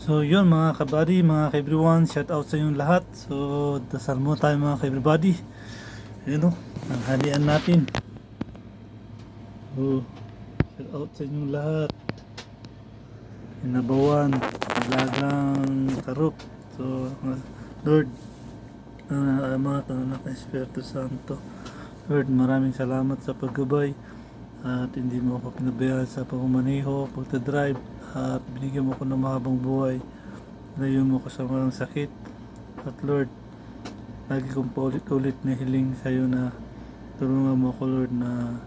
So yun mga kabady, mga ka-everyone, shout out sa inyong lahat. So dasal mo tayo mga ka-everybody. Ayun o, ang halian natin. So shout out sa inyong lahat. Inabawan, Lagang Karup. So Lord, Ama, Anak, Espiritu Santo. Lord, maraming salamat sa paggabay at hindi mo ako pinabayaan sa pagmamaneho, pagdadrive, at binigyan mo ko ng mahabang buhay. Layo mo ko sa maraming sakit. At Lord, lagi kong paulit-ulit na hiling sa iyo na tulungan mo ako, Lord, na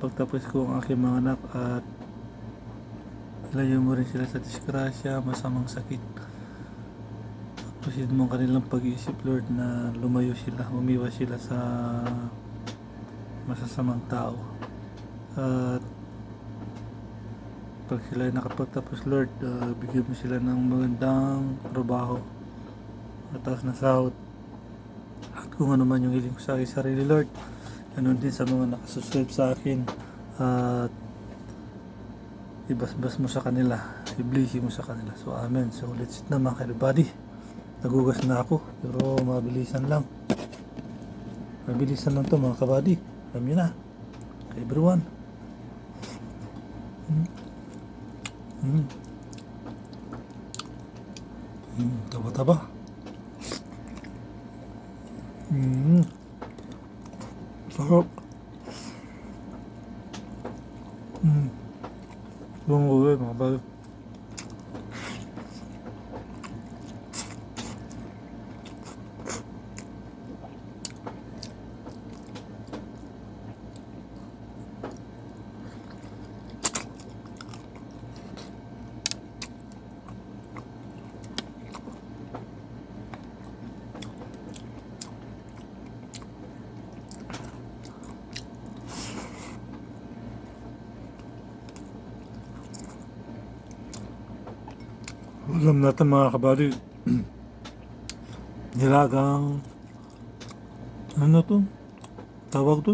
pagtapos ko ang aking mga anak at layo mo rin sila sa disgrasya, masamang sakit. Pusid mo ang kanilang pag-iisip, Lord, na lumayo sila, umiwas sila sa masasamang tao. At pag sila ay nakapagtapos, Lord, bigyan mo sila ng magandang trabaho, mataas na sahod, at kung ano man yung hiling ko sa aking sarili, Lord, ganun din sa mga nakasubscribe sa akin. At ibasbas mo sa kanila, i-blessing mo sa kanila. So amen. So let's sit na mga everybody. Nagugas na ako, pero mabilisan lang. Mabilisan lang to mga kabady. Alam nyo na, everyone. Taba-taba. Sarap. Bungo mga kabady. Alam natin mga kabady, nilagang ano to? Tawag to?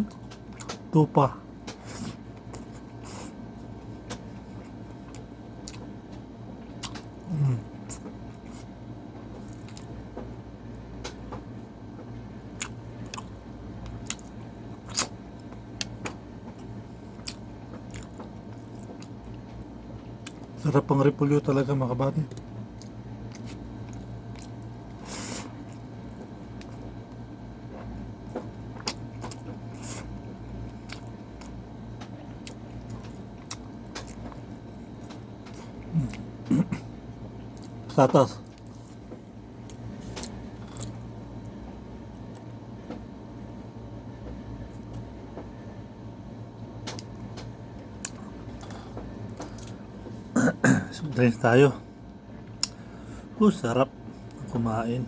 Tupa. Sarap ang repolyo talaga mga kabady. Sa atas. Drinks tayo. Sarap kumain.